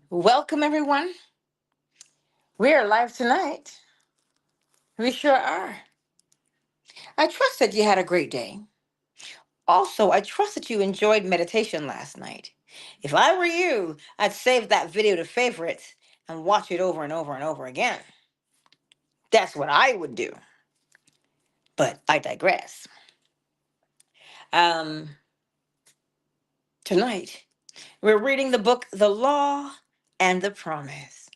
Welcome, everyone. We are live tonight. We sure are. I trust that you had a great day. Also, I trust that you enjoyed meditation last night. If I were you, I'd save that video to favorites and watch it over and over and over again. That's what I would do. But I digress. Um, Tonight, we're reading the book The Law and the Promise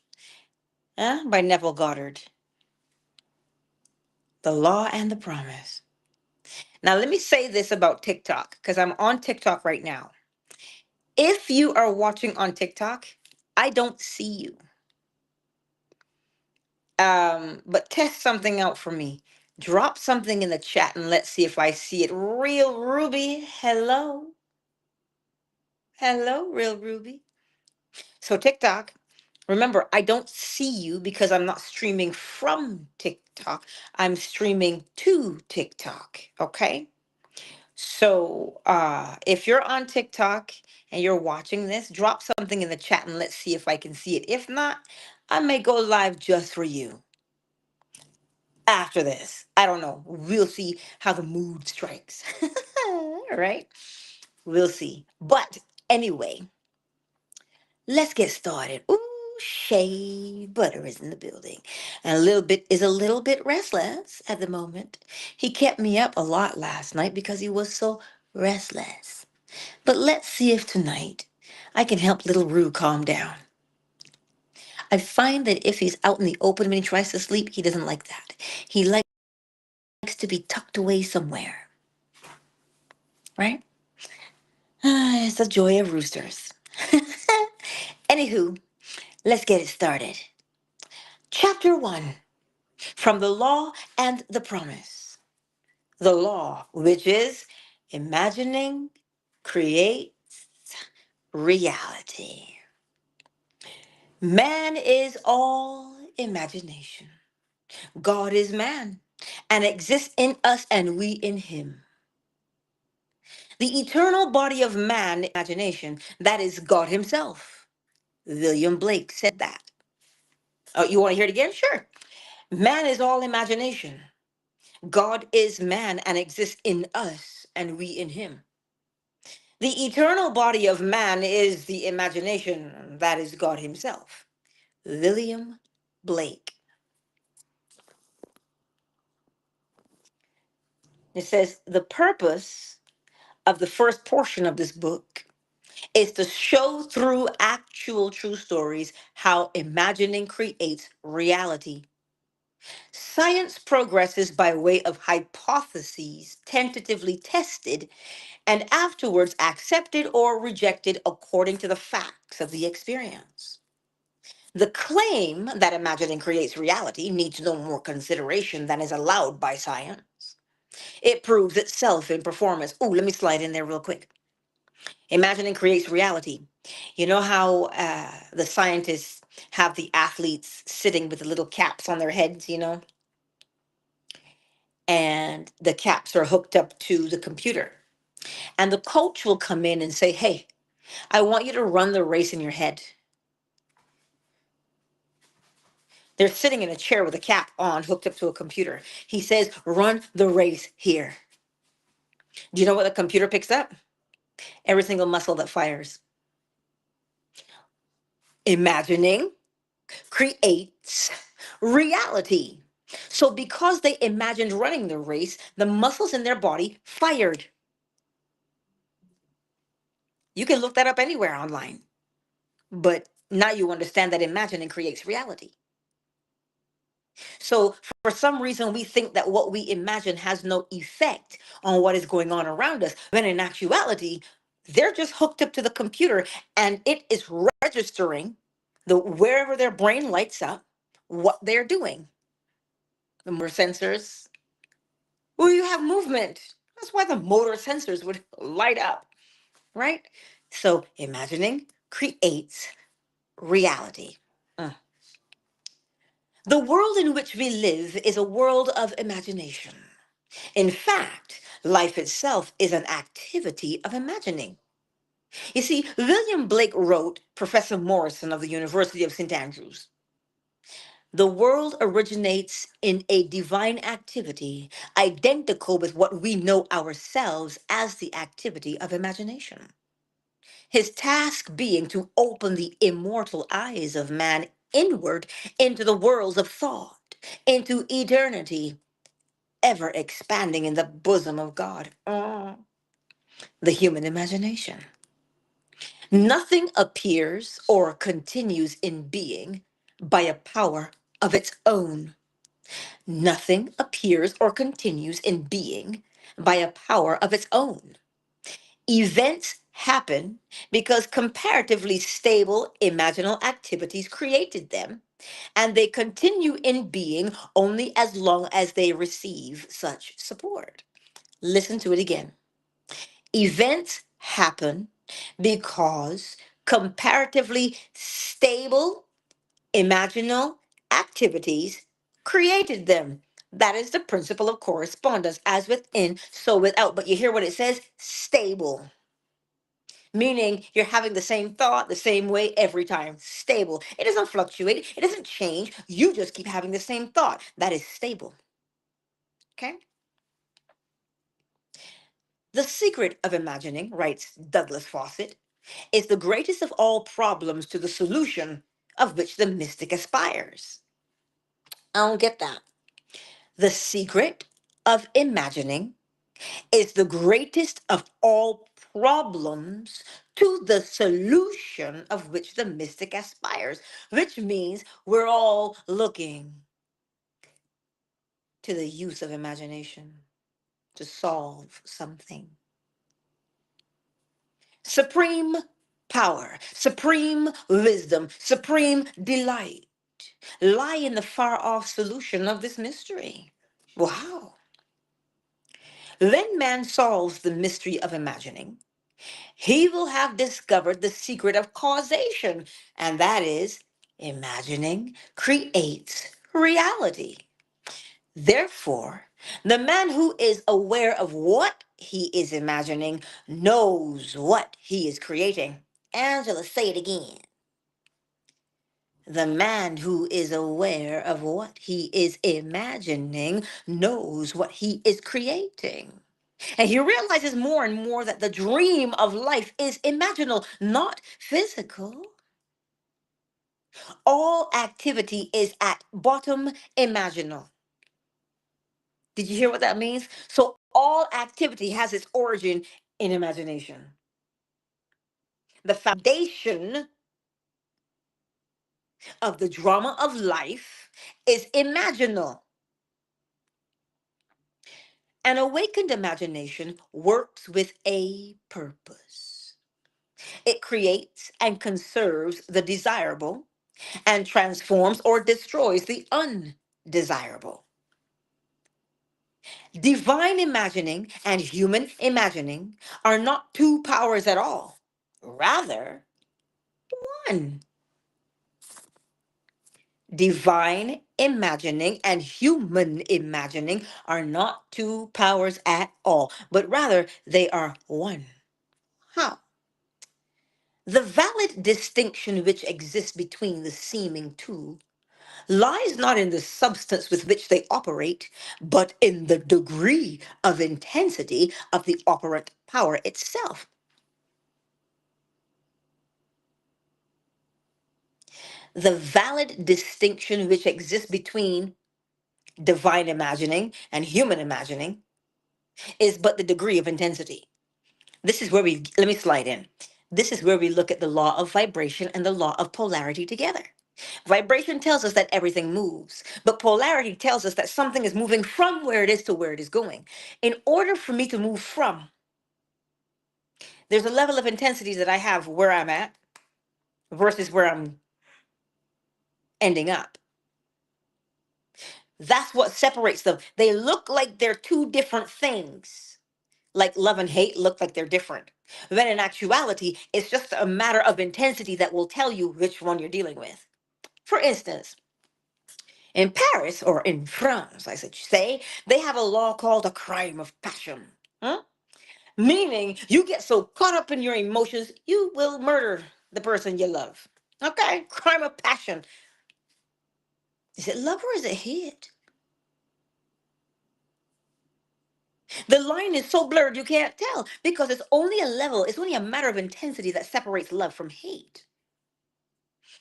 by Neville Goddard. The Law and the Promise. Now, let me say this about TikTok because I'm on TikTok right now. If you are watching on TikTok, I don't see you. But test something out for me. Drop something in the chat and let's see if I see it. Real Ruby, hello. Hello, Real Ruby. So, TikTok, remember, I don't see you because I'm not streaming from TikTok. I'm streaming to TikTok. Okay. So, if you're on TikTok and you're watching this, drop something in the chat and let's see if I can see it. If not, I may go live just for you after this. I don't know. We'll see how the mood strikes. All right. We'll see. But anyway, let's get started. Ooh, Shea Butter is in the building. And a little bit restless at the moment. He kept me up a lot last night because he was so restless. But let's see if tonight I can help little Rue calm down. I find that if he's out in the open when he tries to sleep, he doesn't like that. He likes to be tucked away somewhere, right? It's the joy of roosters. Anywho, let's get it started. Chapter 1 From the Law and the Promise. The law, which is imagining, creates reality. Man is all imagination. God is man and exists in us and we in him. The eternal body of man, imagination, that is God himself. William Blake said that. Oh, you want to hear it again? Sure. Man is all imagination. God is man and exists in us and we in him. The eternal body of man is the imagination, that is God himself. William Blake. It says the purpose of the first portion of this book is to show through actual true stories how imagining creates reality. Science progresses by way of hypotheses tentatively tested and afterwards accepted or rejected according to the facts of the experience. The claim that imagining creates reality needs no more consideration than is allowed by science. It proves itself in performance. Ooh, let me slide in there real quick. Imagining creates reality. You know how the scientists have the athletes sitting with the little caps on their heads, and the caps are hooked up to the computer. And the coach will come in and say, "Hey, I want you to run the race in your head." They're sitting in a chair with a cap on, hooked up to a computer. He says, "Run the race here." Do you know what the computer picks up? Every single muscle that fires. Imagining creates reality. So, because they imagined running the race, the muscles in their body fired. You can look that up anywhere online. But now you understand that imagining creates reality. So, for some reason, we think that what we imagine has no effect on what is going on around us. When in actuality, they're just hooked up to the computer and it is registering wherever their brain lights up what they're doing. The motor sensors, well, you have movement. That's why the motor sensors would light up, right? So, imagining creates reality. Uh. The world in which we live is a world of imagination. In fact, life itself is an activity of imagining. You see, William Blake wrote, Professor Morrison of the University of St. Andrews, the world originates in a divine activity identical with what we know ourselves as the activity of imagination. His task being to open the immortal eyes of man inward into the worlds of thought, into eternity, ever expanding in the bosom of God. The human imagination. Nothing appears or continues in being by a power of its own. Nothing appears or continues in being by a power of its own. Events happen because comparatively stable imaginal activities created them, and they continue in being only as long as they receive such support. Listen to it again. Events happen because comparatively stable imaginal activities created them. That is the principle of correspondence, as within, so without. But you hear what it says? Stable. Meaning you're having the same thought the same way every time. Stable. It doesn't fluctuate, it doesn't change. You just keep having the same thought. That is stable. Okay? The secret of imagining, writes Douglas Fawcett, is the greatest of all problems to the solution of which the mystic aspires. I don't get that. The secret of imagining is the greatest of all problems to the solution of which the mystic aspires, which means we're all looking to the use of imagination to solve something. Supreme power, supreme wisdom, supreme delight lie in the far off solution of this mystery. Wow. When man solves the mystery of imagining, he will have discovered the secret of causation, and that is imagining creates reality. Therefore, the man who is aware of what he is imagining knows what he is creating. Angela, say it again. The man who is aware of what he is imagining knows what he is creating. And he realizes more and more that the dream of life is imaginal, not physical. All activity is at bottom imaginal. Did you hear what that means? So all activity has its origin in imagination. The foundation of the drama of life is imaginal. An awakened imagination works with a purpose. It creates and conserves the desirable and transforms or destroys the undesirable. Divine imagining and human imagining are not two powers at all, rather, one. Divine imagining and human imagining are not two powers at all, but rather they are one. How? The valid distinction which exists between the seeming two lies not in the substance with which they operate, but in the degree of intensity of the operant power itself. The valid distinction which exists between divine imagining and human imagining is but the degree of intensity. This is where let me slide in. This is where we look at the law of vibration and the law of polarity together. Vibration tells us that everything moves, but polarity tells us that something is moving from where it is to where it is going. In order for me to move from, there's a level of intensity that I have where I'm at versus where I'm ending up. That's what separates them. They look like they're two different things. Like love and hate look like they're different. When in actuality, it's just a matter of intensity that will tell you which one you're dealing with. For instance, in Paris, or in France, I should say, they have a law called a crime of passion. Huh? Meaning, you get so caught up in your emotions, you will murder the person you love. Okay? Crime of passion. Is it love or is it hate? The line is so blurred you can't tell because it's only a level, it's only a matter of intensity that separates love from hate.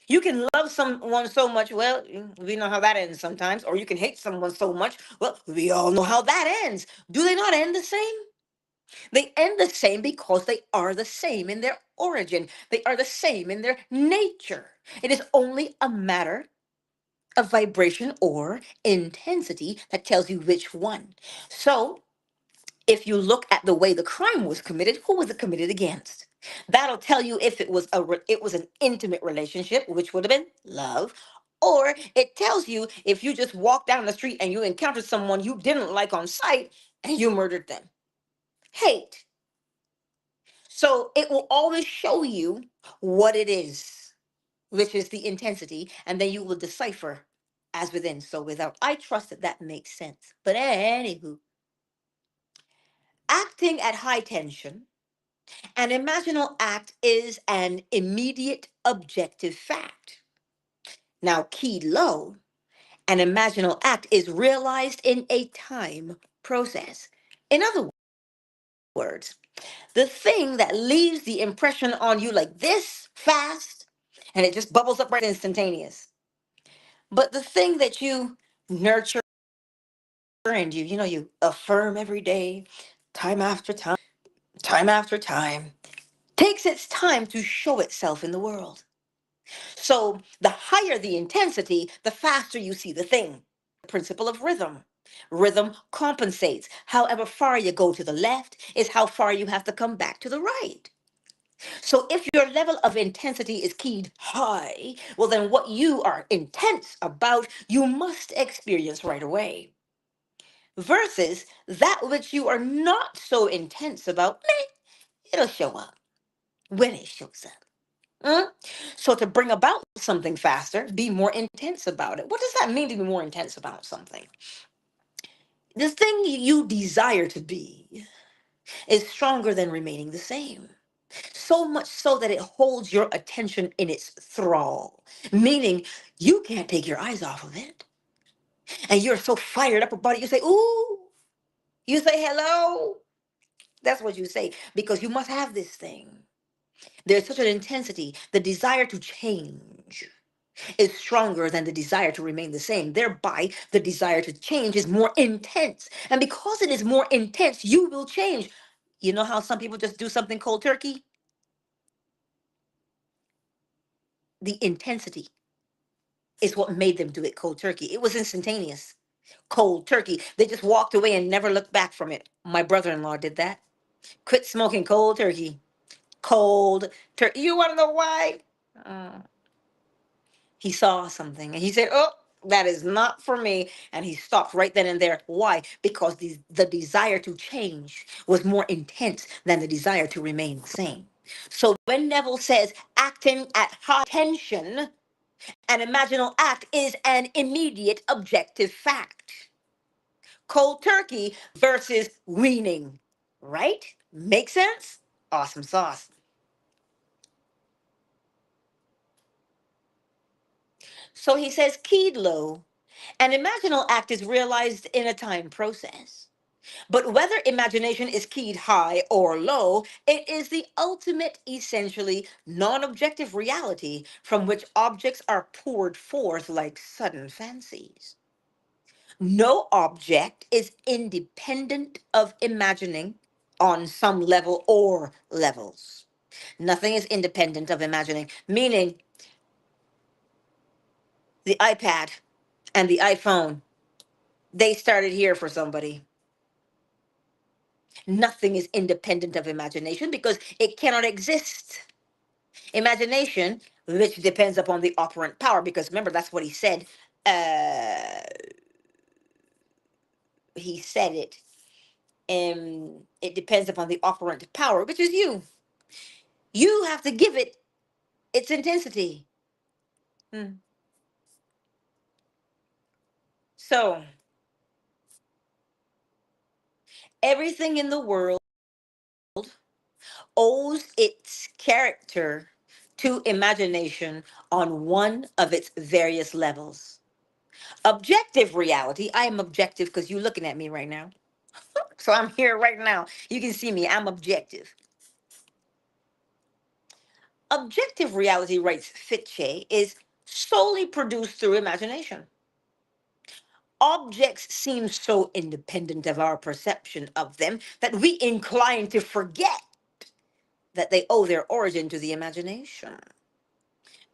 You can love someone so much, well, we know how that ends sometimes, or you can hate someone so much, well, we all know how that ends. Do they not end the same? They end the same because they are the same in their origin. They are the same in their nature. It is only a matter of vibration or intensity that tells you which one. So, if you look at the way the crime was committed, who was it committed against? That'll tell you if it was an intimate relationship, which would have been love, or it tells you if you just walked down the street and you encountered someone you didn't like on sight and you murdered them. Hate. So it will always show you what it is, which is the intensity, and then you will decipher as within, so without. I trust that that makes sense. But anywho, acting at high tension, an imaginal act is an immediate objective fact. Now, keyed low, an imaginal act is realized in a time process. In other words, the thing that leaves the impression on you like this fast and it just bubbles up right instantaneous. But the thing that you nurture and you affirm every day, time after time after time, takes its time to show itself in the world. So the higher the intensity, the faster you see the thing. The principle of rhythm. Rhythm compensates. However far you go to the left is how far you have to come back to the right. So if your level of intensity is keyed high, well, then what you are intense about, you must experience right away. Versus that which you are not so intense about, it'll show up when it shows up. Mm? So to bring about something faster, be more intense about it. What does that mean to be more intense about something? The thing you desire to be is stronger than remaining the same. So much so that it holds your attention in its thrall, meaning you can't take your eyes off of it. And you're so fired up about it, you say, ooh, you say hello. That's what you say, because you must have this thing. There's such an intensity, the desire to change is stronger than the desire to remain the same. Thereby, the desire to change is more intense. And because it is more intense, you will change. You know how some people just do something cold turkey? The intensity is what made them do it cold turkey. It was instantaneous. Cold turkey. They just walked away and never looked back from it. My brother in law did that. Quit smoking cold turkey. Cold turkey. You want to know why? Uh, he saw something and he said, oh, that is not for me. And he stopped right then and there. Why? Because the desire to change was more intense than the desire to remain the same. So when Neville says acting at high tension, an imaginal act is an immediate objective fact. Cold turkey versus weaning. Right? Make sense? Awesome sauce. So he says, keyed low, an imaginal act is realized in a time process. But whether imagination is keyed high or low, it is the ultimate, essentially non objective reality from which objects are poured forth like sudden fancies. No object is independent of imagining on some level or levels. Nothing is independent of imagining, meaning the iPad and the iPhone, they started here for somebody. Nothing is independent of imagination because it cannot exist. Imagination, which depends upon the operant power, because remember, that's what he said. Uh, he said it. It depends upon the operant power, which is you. You have to give it its intensity. Hmm. So, everything in the world owes its character to imagination on one of its various levels. Objective reality, I am objective because you're looking at me right now. So I'm here right now. You can see me, I'm objective. Objective reality, writes Fichte, is solely produced through imagination. Objects seem so independent of our perception of them that we incline to forget that they owe their origin to the imagination.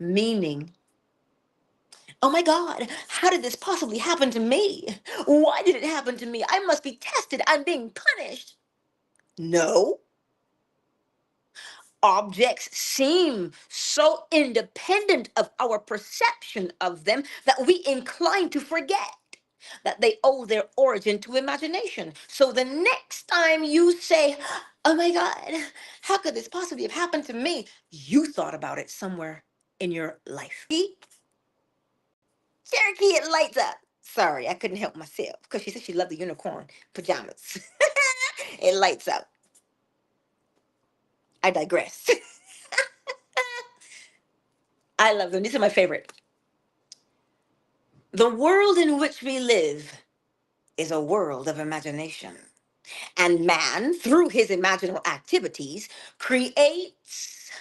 Meaning, oh my God, how did this possibly happen to me? Why did it happen to me? I must be tested. I'm being punished. No. Objects seem so independent of our perception of them that we incline to forget that they owe their origin to imagination. So the next time you say, oh my God, how could this possibly have happened to me? You thought about it somewhere in your life. Cherokee, it lights up. Sorry, I couldn't help myself because she said she loved the unicorn pajamas. It lights up. I digress. I love them. These are my favorite. The world in which we live is a world of imagination. And man, through his imaginal activities, creates.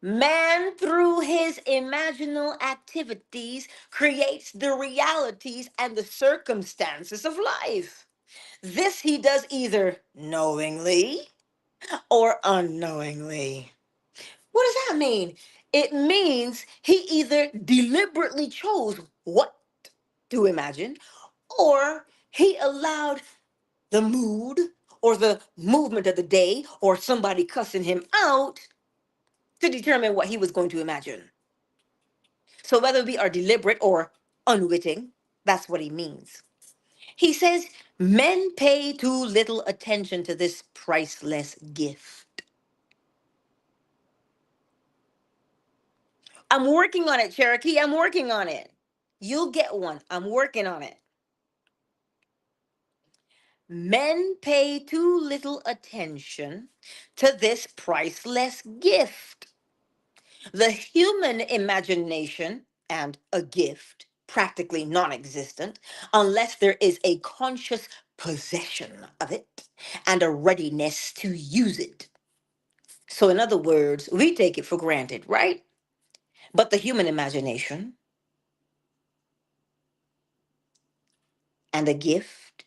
Man, through his imaginal activities, creates the realities and the circumstances of life. This he does either knowingly or unknowingly. What does that mean? It means he either deliberately chose what to imagine, or he allowed the mood or the movement of the day or somebody cussing him out to determine what he was going to imagine. So whether we are deliberate or unwitting, that's what he means. He says, men pay too little attention to this priceless gift. I'm working on it, Cherokee. I'm working on it. You'll get one. I'm working on it. Men pay too little attention to this priceless gift. The human imagination and a gift, practically non existent, unless there is a conscious possession of it and a readiness to use it. So, in other words, we take it for granted, right? But the human imagination and a gift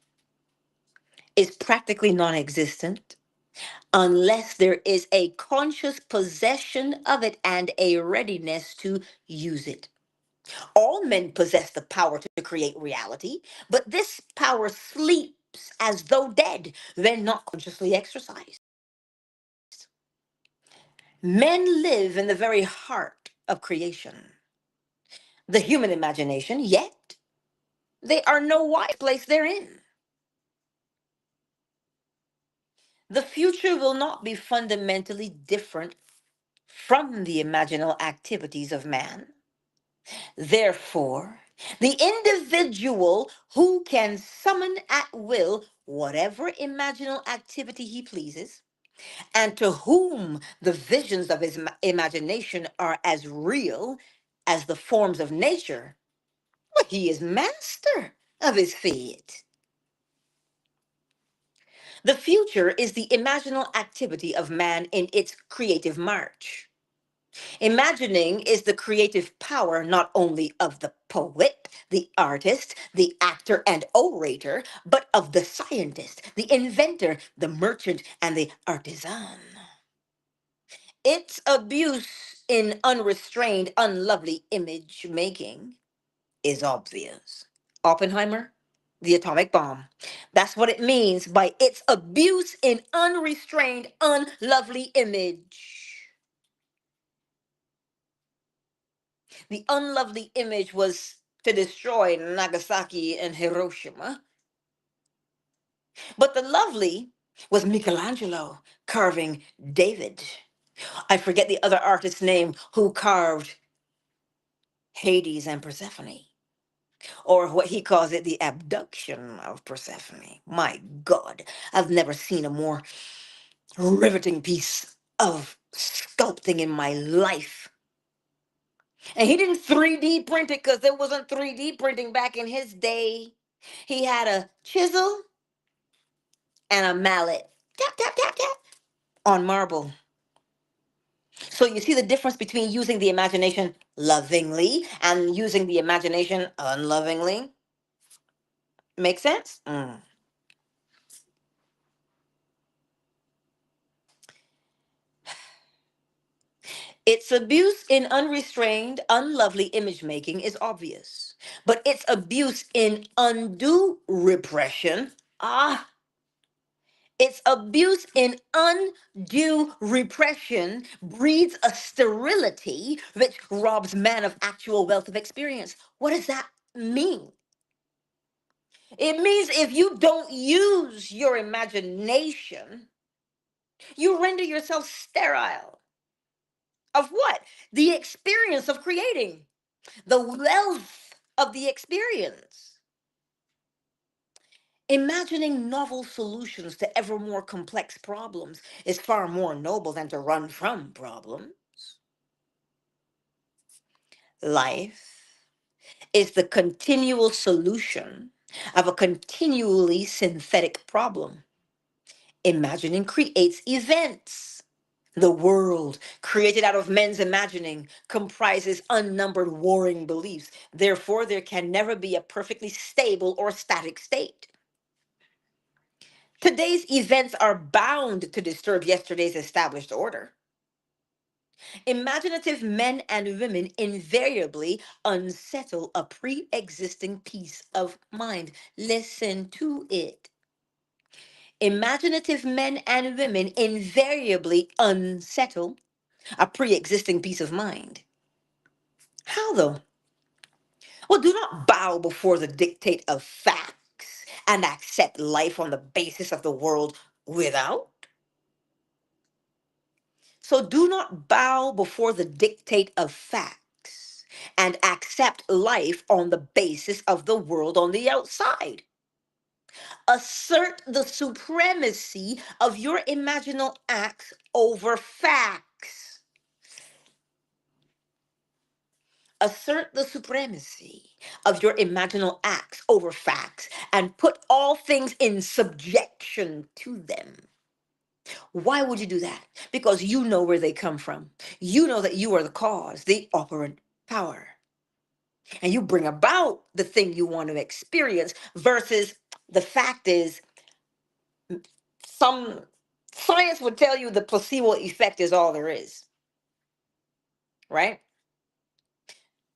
is practically non existent unless there is a conscious possession of it and a readiness to use it. All men possess the power to create reality, but this power sleeps as though dead, then not consciously exercised. Men live in the very heart of creation, the human imagination, yet they are no wise place therein. The future will not be fundamentally different from the imaginal activities of man. Therefore, the individual who can summon at will whatever imaginal activity he pleases, and to whom the visions of his imagination are as real as the forms of nature, well, he is master of his fate. The future is the imaginal activity of man in its creative march. Imagining is the creative power not only of the poet, the artist, the actor and orator, but of the scientist, the inventor, the merchant, and the artisan. Its abuse in unrestrained, unlovely image making is obvious. Oppenheimer, the atomic bomb. That's what it means by its abuse in unrestrained, unlovely image. The unlovely image was to destroy Nagasaki and Hiroshima, but the lovely was Michelangelo carving David. I forget the other artist's name who carved Hades and Persephone. or what he calls it, the abduction of Persephone. My God, I've never seen a more riveting piece of sculpting in my life. And he didn't 3D print it because there wasn't 3D printing back in his day. He had a chisel and a mallet. Tap, tap, tap, tap on marble. So you see the difference between using the imagination lovingly and using the imagination unlovingly? Make sense? Its abuse in unrestrained, unlovely image making is obvious. But its abuse in undue repression, its abuse in undue repression breeds a sterility which robs man of actual wealth of experience. What does that mean? It means if you don't use your imagination, you render yourself sterile. Of what? The experience of creating, the wealth of the experience. Imagining novel solutions to ever more complex problems is far more noble than to run from problems. Life is the continual solution of a continually synthetic problem. Imagining creates events. The world, created out of men's imagining, comprises unnumbered warring beliefs. Therefore, there can never be a perfectly stable or static state. Today's events are bound to disturb yesterday's established order. Imaginative men and women invariably unsettle a pre existing peace of mind. Listen to it. Imaginative men and women invariably unsettle a pre existing peace of mind. How though? Well, do not bow before the dictate of facts and accept life on the basis of the world without. So do not bow before the dictate of facts and accept life on the basis of the world on the outside. Assert the supremacy of your imaginal acts over facts. Assert the supremacy of your imaginal acts over facts and put all things in subjection to them. Why would you do that? Because you know where they come from. You know that you are the cause, the operant power. And you bring about the thing you want to experience versus the fact is some science would tell you the placebo effect is all there is, right?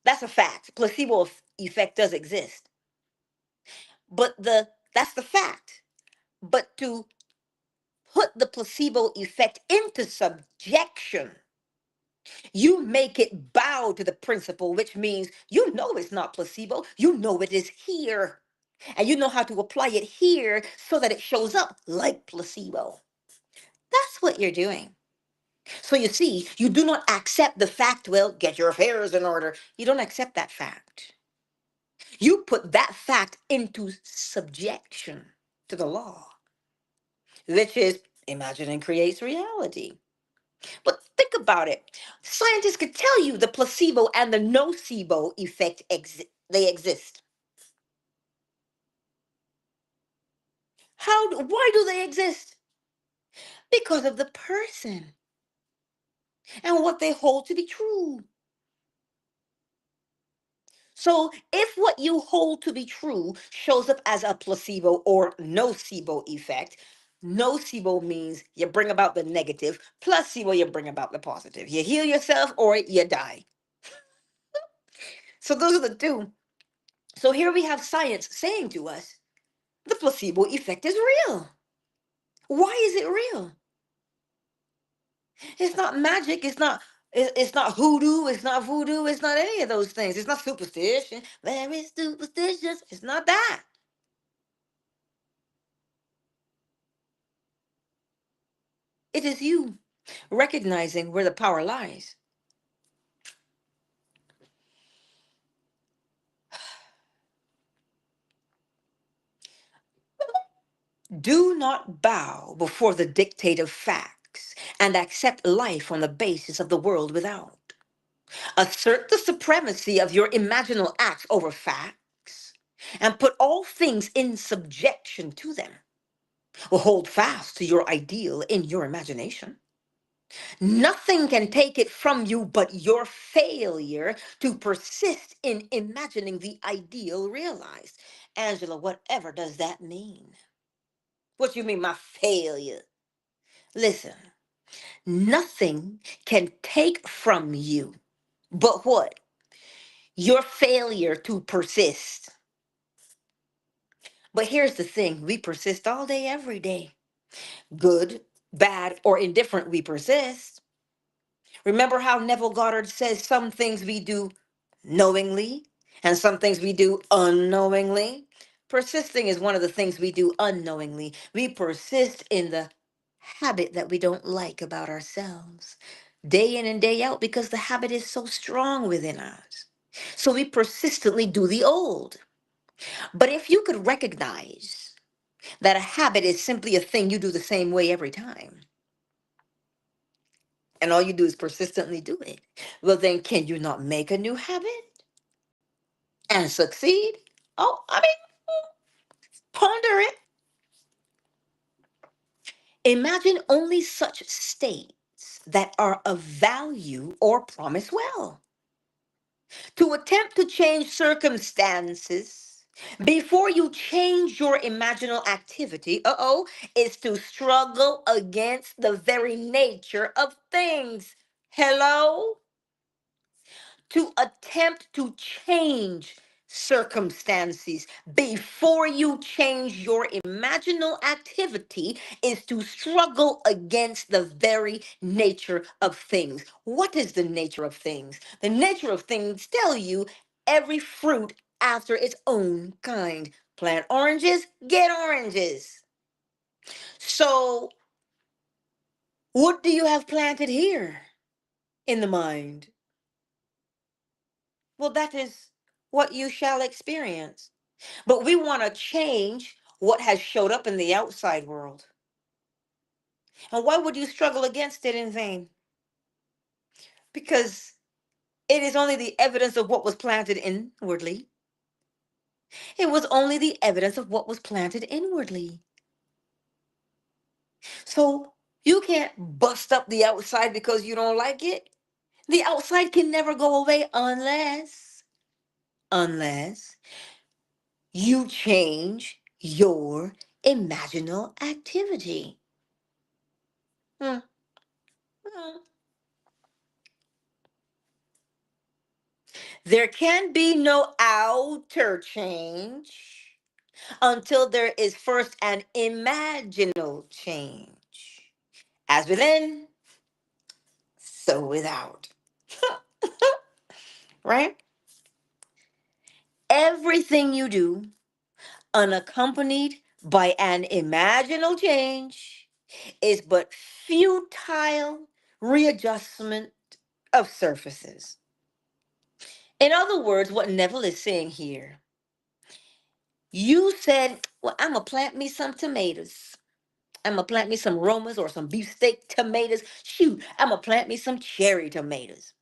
That's a fact. Effect does exist. But that's the fact. But to put the placebo effect into subjection, you make it bow to the principle, which means you know it's not placebo. You know it is here. And you know how to apply it here so that it shows up like placebo. That's what you're doing. So you see, you do not accept the fact, well, get your affairs in order. You don't accept that fact. You put that fact into subjection to the law, which is imagining creates reality. But think about it. Scientists could tell you the placebo and the nocebo effect they exist. Why do they exist? Because of the person and what they hold to be true. So if what you hold to be true shows up as a placebo or nocebo effect, nocebo means you bring about the negative, placebo you bring about the positive. You heal yourself or you die. So those are the two. So here we have science saying to us the placebo effect is real. Why is it real? It's not magic. It's not hoodoo. It's not voodoo. It's not any of those things. It's not superstition. Very superstitious. It's not that. It is you recognizing where the power lies. Do not bow before the dictate of facts and accept life on the basis of the world without. Assert the supremacy of your imaginal acts over facts and put all things in subjection to them. Or hold fast to your ideal in your imagination. Nothing can take it from you but your failure to persist in imagining the ideal realized. Angela, whatever does that mean? What you mean, my failure? Listen, nothing can take from you but what? Your failure to persist. But here's the thing, we persist all day, every day. Good, bad, or indifferent, we persist. Remember how Neville Goddard says some things we do knowingly and some things we do unknowingly? Persisting is one of the things we do unknowingly. We persist in the habit that we don't like about ourselves, day in and day out, because the habit is so strong within us. So we persistently do the old. But if you could recognize that a habit is simply a thing you do the same way every time, and all you do is persistently do it, well, then can you not make a new habit and succeed? Oh, I mean, ponder it. Imagine only such states that are of value or promise well. To attempt to change circumstances before you change your imaginal activity, is to struggle against the very nature of things. Hello? To attempt to change circumstances before you change your imaginal activity is to struggle against the very nature of things. What is the nature of things? The nature of things tell you every fruit after its own kind. Plant oranges, get oranges. So, what do you have planted here in the mind? Well, that is what you shall experience. But we want to change what has showed up in the outside world. And why would you struggle against it in vain? Because it is only the evidence of what was planted inwardly. It was only the evidence of what was planted inwardly. So you can't bust up the outside because you don't like it. The outside can never go away unless you change your imaginal activity. Hmm, hmm. There can be no outer change until there is first an imaginal change. As within, so without. Right? Everything you do, unaccompanied by an imaginal change, is but futile readjustment of surfaces. In other words, what Neville is saying here, you said, well, I'm going to plant me some tomatoes. I'm going to plant me some Romas or some beefsteak tomatoes. Shoot, I'm going to plant me some cherry tomatoes.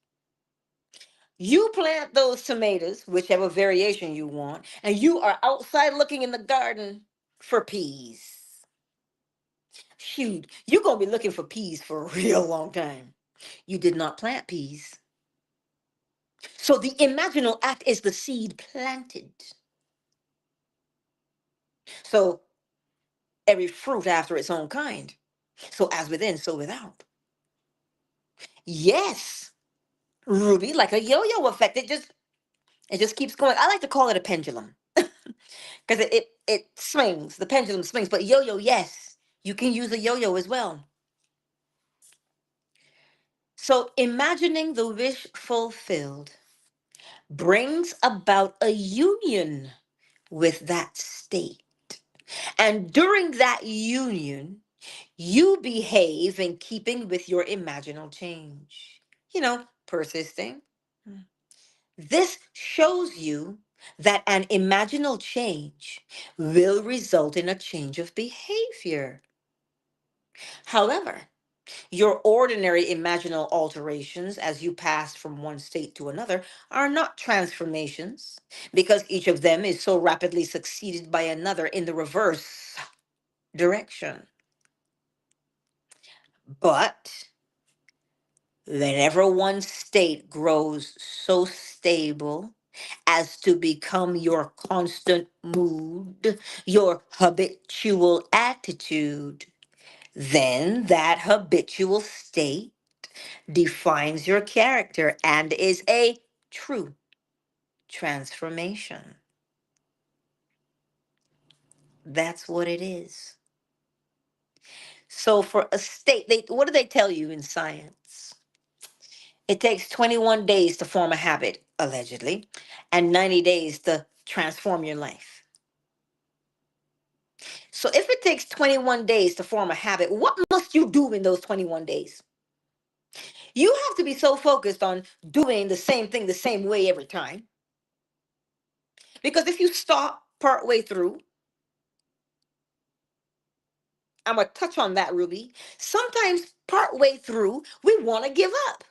You plant those tomatoes, whichever variation you want, and you are outside looking in the garden for peas. Shoot, you're going to be looking for peas for a real long time. You did not plant peas. So the imaginal act is the seed planted. So every fruit after its own kind. So as within, so without. Yes, Ruby, like a yo-yo effect. It just keeps going. I like to call it a pendulum because it swings. The pendulum swings. But yo-yo, yes, you can use a yo-yo as well. So imagining the wish fulfilled brings about a union with that state. And during that union, you behave in keeping with your imaginal change. Persisting. This shows you that an imaginal change will result in a change of behavior. However, your ordinary imaginal alterations as you pass from one state to another are not transformations because each of them is so rapidly succeeded by another in the reverse direction. But whenever one state grows so stable as to become your constant mood, your habitual attitude, then that habitual state defines your character and is a true transformation. That's what it is. So for a state, what do they tell you in science? It takes 21 days to form a habit, allegedly, and 90 days to transform your life. So if it takes 21 days to form a habit, what must you do in those 21 days? You have to be so focused on doing the same thing the same way every time. Because if you stop partway through, I'm going to touch on that, Ruby. Sometimes partway through, we want to give up.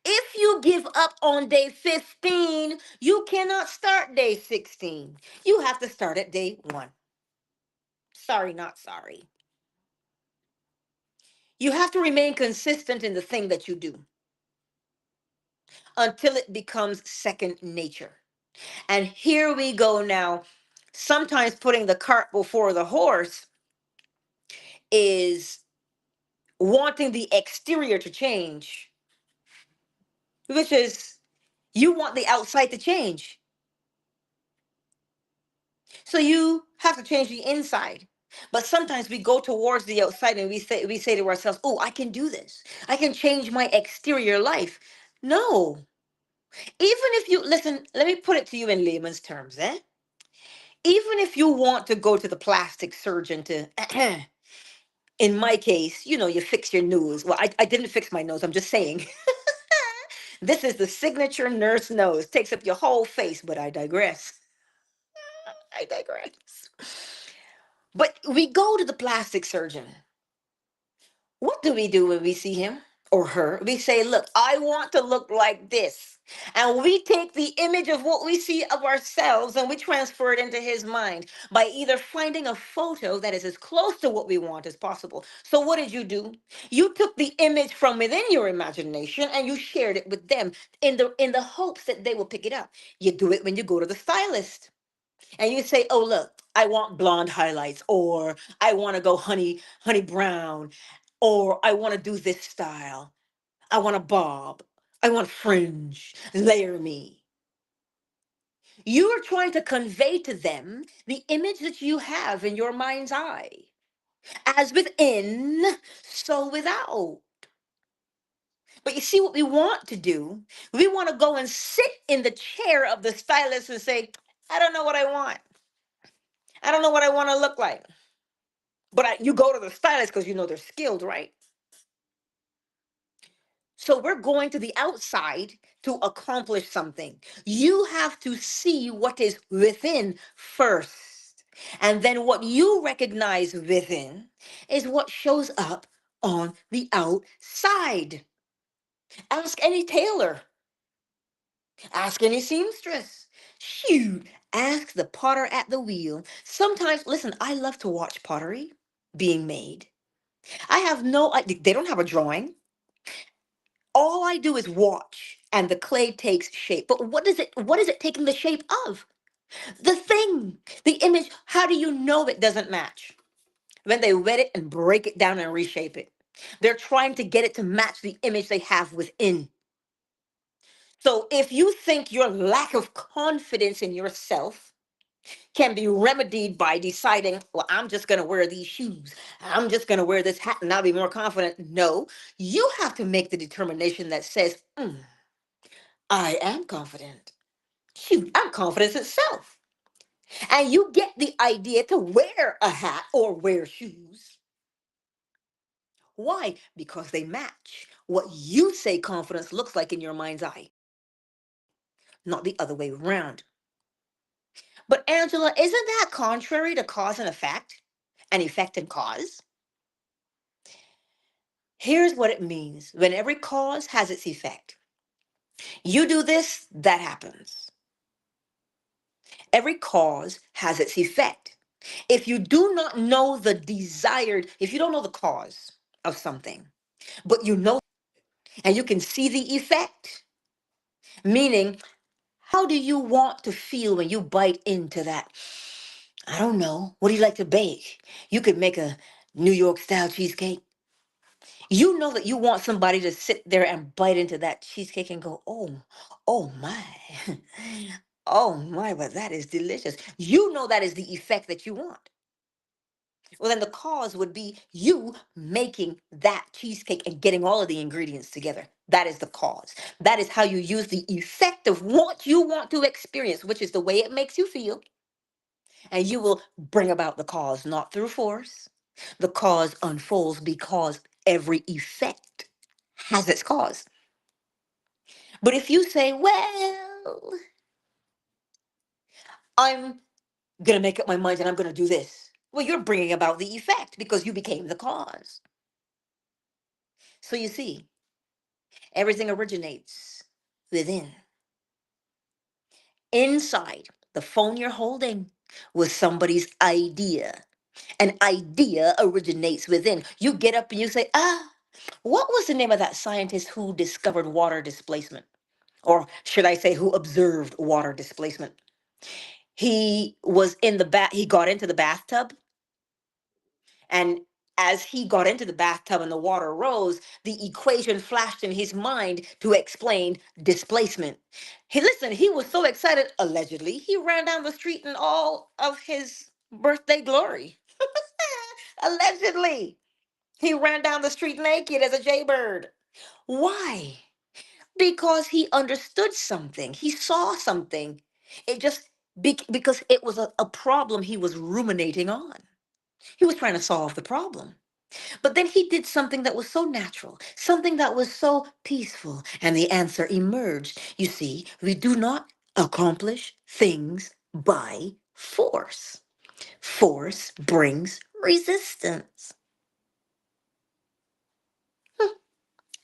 If you give up on day 15, you cannot start day 16. You have to start at day 1. Sorry, not sorry. You have to remain consistent in the thing that you do until it becomes second nature. And here we go now. Sometimes putting the cart before the horse is wanting the exterior to change, which is you want the outside to change. So you have to change the inside. But sometimes we go towards the outside and we say to ourselves, "Oh, I can do this. I can change my exterior life." No. Even if you listen, let me put it to you in layman's terms, eh? Even if you want to go to the plastic surgeon to in my case, you fix your nose. Well, I didn't fix my nose. I'm just saying. This is the signature nurse nose. Takes up your whole face, but I digress. I digress. But we go to the plastic surgeon. What do we do when we see him or her? We say, "Look, I want to look like this." And we take the image of what we see of ourselves and we transfer it into his mind by either finding a photo that is as close to what we want as possible. So, what did you do? You took the image from within your imagination and you shared it with them in the hopes that they will pick it up. You do it when you go to the stylist and you say, "Oh, look, I want blonde highlights," or "I want to go honey brown," or "I want to do this style. I want a bob. I want fringe. Layer me." You are trying to convey to them the image that you have in your mind's eye. As within, so without. But you see what we want to do? We want to go and sit in the chair of the stylist and say, "I don't know what I want. I don't know what I want to look like." But you go to the stylist because you know they're skilled, right? So we're going to the outside to accomplish something. You have to see what is within first. And then what you recognize within is what shows up on the outside. Ask any tailor, ask any seamstress. Shoot, ask the potter at the wheel. Sometimes, listen, I love to watch pottery being made. I have no idea. They don't have a drawing. All I do is watch and the clay takes shape. But what is it taking the shape of? The thing, the image. How do you know it doesn't match? When they wet it and break it down and reshape it. They're trying to get it to match the image they have within. So if you think your lack of confidence in yourself can be remedied by deciding, "Well, I'm just going to wear these shoes. I'm just going to wear this hat and I'll be more confident." No, you have to make the determination that says, "I am confident. Shoot, I'm confidence itself." And you get the idea to wear a hat or wear shoes. Why? Because they match what you say confidence looks like in your mind's eye, not the other way around. But Angela, isn't that contrary to cause and effect? And effect and cause? Here's what it means when every cause has its effect. You do this, that happens. Every cause has its effect. If you do not know the desired, if you don't know the cause of something, but you know and you can see the effect, meaning, how do you want to feel when you bite into that? I don't know. What do you like to bake? You could make a New York style cheesecake. You know that you want somebody to sit there and bite into that cheesecake and go, oh my, oh my, but that is delicious. You know that is the effect that you want. Well, then the cause would be you making that cheesecake and getting all of the ingredients together. That is the cause. That is how you use the effect of what you want to experience, which is the way it makes you feel. And you will bring about the cause, not through force. The cause unfolds because every effect has its cause. But if you say, well, I'm going to make up my mind and I'm going to do this, well, you're bringing about the effect because you became the cause. So you see, everything originates within. Inside the phone you're holding was somebody's idea. An idea originates within. You get up and you say, what was the name of that scientist who discovered water displacement? Or should I say, who observed water displacement? He was in the he got into the bathtub, and as he got into the bathtub and the water rose, the equation flashed in his mind to explain displacement. He was so excited, allegedly, he ran down the street in all of his birthday glory. Allegedly. He ran down the street naked as a jaybird. Why? Because he understood something. He saw something. It just because it was a problem he was ruminating on. He was trying to solve the problem. But then he did something that was so natural, something that was so peaceful, and the answer emerged. You see, we do not accomplish things by force. Force brings resistance.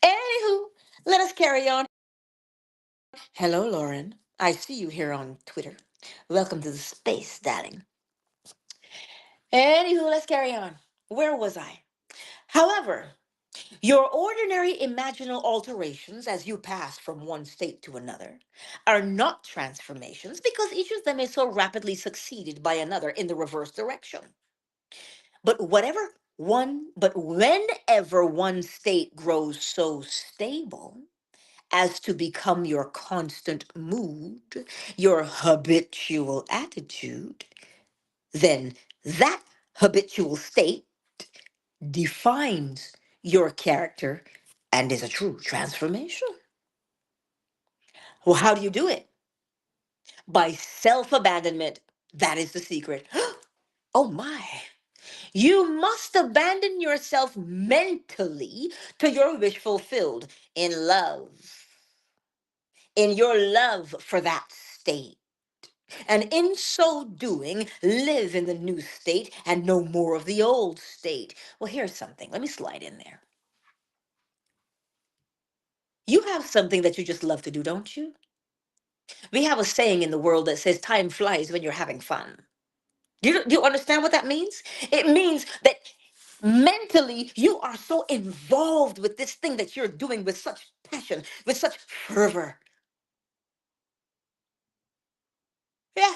Anywho, let us carry on. Hello, Lauren. I see you here on Twitter. Welcome to the space, darling. Anywho, let's carry on. Where was I? However, your ordinary imaginal alterations as you pass from one state to another are not transformations because each of them is so rapidly succeeded by another in the reverse direction. But whenever one state grows so stable as to become your constant mood, your habitual attitude, then that habitual state defines your character and is a true transformation. Well, how do you do it? By self abandonment. That is the secret. Oh my. You must abandon yourself mentally to your wish fulfilled in love, in your love for that state. And in so doing, live in the new state and no more of the old state. Well, here's something. Let me slide in there. You have something that you just love to do, don't you? We have a saying in the world that says time flies when you're having fun. Do you understand what that means? It means that mentally you are so involved with this thing that you're doing with such passion, with such fervor. Yeah,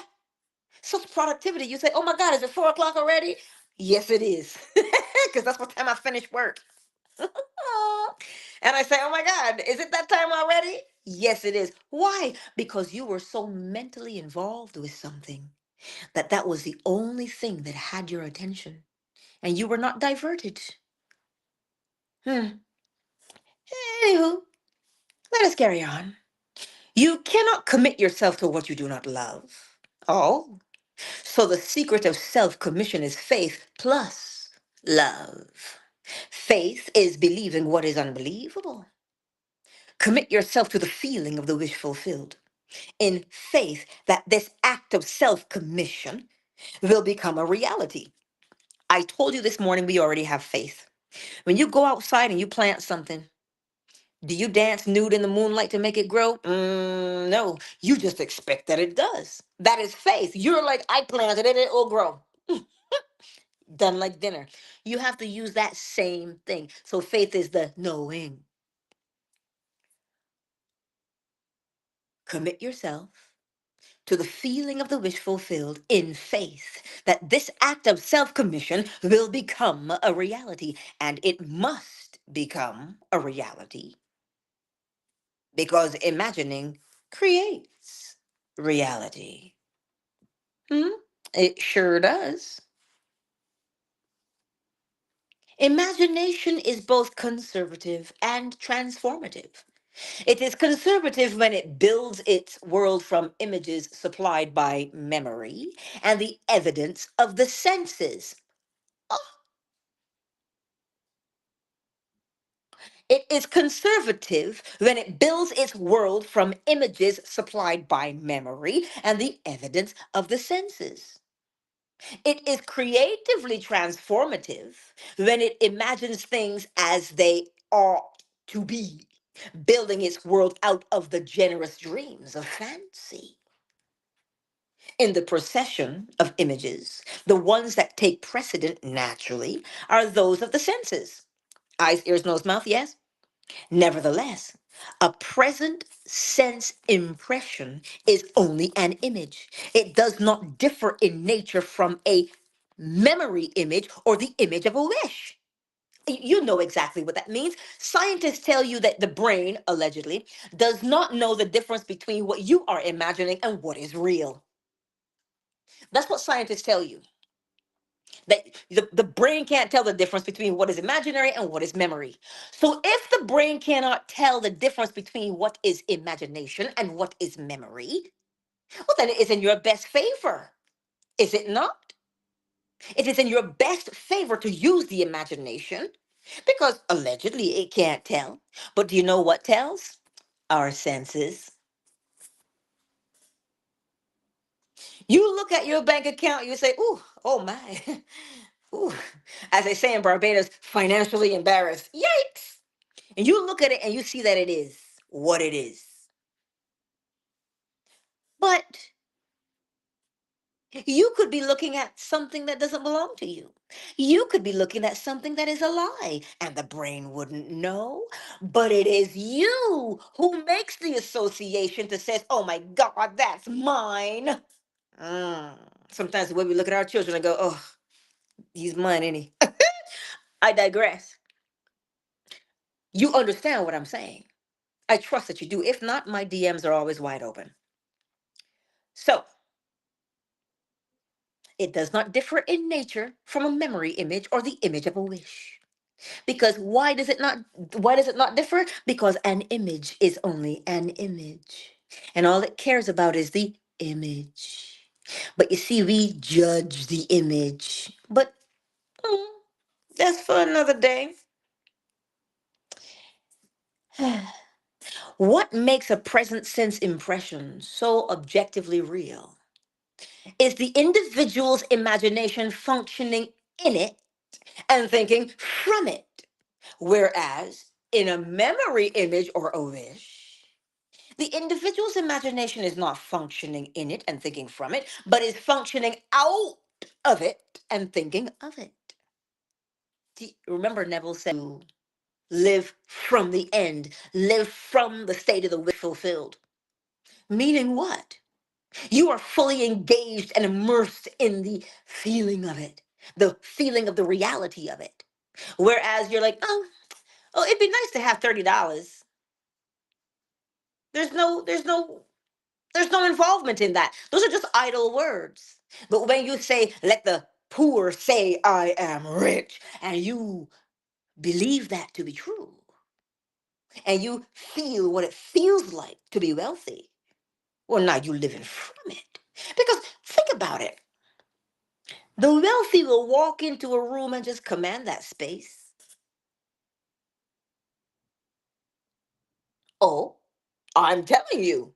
such productivity. You say, oh my God, is it 4 o'clock already? Yes, it is. Because that's what time I finish work. And I say, oh my God, is it that time already? Yes, it is. Why? Because you were so mentally involved with something that was the only thing that had your attention and you were not diverted. Hmm. Anywho, let us carry on. You cannot commit yourself to what you do not love. Oh, so the secret of self commission is faith plus love. Faith is believing what is unbelievable. Commit yourself to the feeling of the wish fulfilled. in faith that this act of self commission will become a reality. I told you this morning we already have faith. When you go outside and you plant something, do you dance nude in the moonlight to make it grow? No, you just expect that it does. That is faith. You're like, I planted it, it will grow. Done like dinner. You have to use that same thing. So faith is the knowing. Commit yourself to the feeling of the wish fulfilled in faith that this act of self commission will become a reality. And it must become a reality because imagining creates reality. Hmm? It sure does. Imagination is both conservative and transformative. It is conservative when it builds its world from images supplied by memory and the evidence of the senses. Oh, it is conservative when it builds its world from images supplied by memory and the evidence of the senses. It is creatively transformative when it imagines things as they ought to be, building its world out of the generous dreams of fancy. In the procession of images, the ones that take precedent naturally are those of the senses. Eyes, ears, nose, mouth, yes. Nevertheless, a present sense impression is only an image. It does not differ in nature from a memory image or the image of a wish. You know exactly what that means. Scientists tell you that the brain, allegedly, does not know the difference between what you are imagining and what is real. That's what scientists tell you. That the brain can't tell the difference between what is imaginary and what is memory. So if the brain cannot tell the difference between what is imagination and what is memory, well, then it is in your best favor, is it not? It is in your best favor to use the imagination because allegedly it can't tell. But do you know what tells? Our senses. You look at your bank account, you say, "Ooh, oh my." Ooh, as they say in Barbados, financially embarrassed. Yikes. And you look at it and you see that it is what it is. But you could be looking at something that doesn't belong to you. You could be looking at something that is a lie, and the brain wouldn't know. But it is you who makes the association to says, "Oh my God, that's mine." Mm. Sometimes the way we look at our children and go, "Oh, he's mine, ain't he?" I digress. You understand what I'm saying. I trust that you do. If not, my DMs are always wide open. So, it does not differ in nature from a memory image or the image of a wish. Because why does it not differ? Because an image is only an image. And all it cares about is the image. But you see, we judge the image. But mm, that's for another day. What makes a present sense impression so objectively real is the individual's imagination functioning in it and thinking from it. Whereas in a memory image or a wish, the individual's imagination is not functioning in it and thinking from it, but is functioning out of it and thinking of it. Remember, Neville said, "To live from the end, live from the state of the wish fulfilled." Meaning what? You are fully engaged and immersed in the feeling of it, the feeling of the reality of it. Whereas you're like, oh, it'd be nice to have $30. There's no, there's no, there's no involvement in that. Those are just idle words. But when you say, "Let the poor say I am rich," and you believe that to be true, and you feel what it feels like to be wealthy, well, now you're living from it. Because think about it. The wealthy will walk into a room and just command that space. Oh, I'm telling you.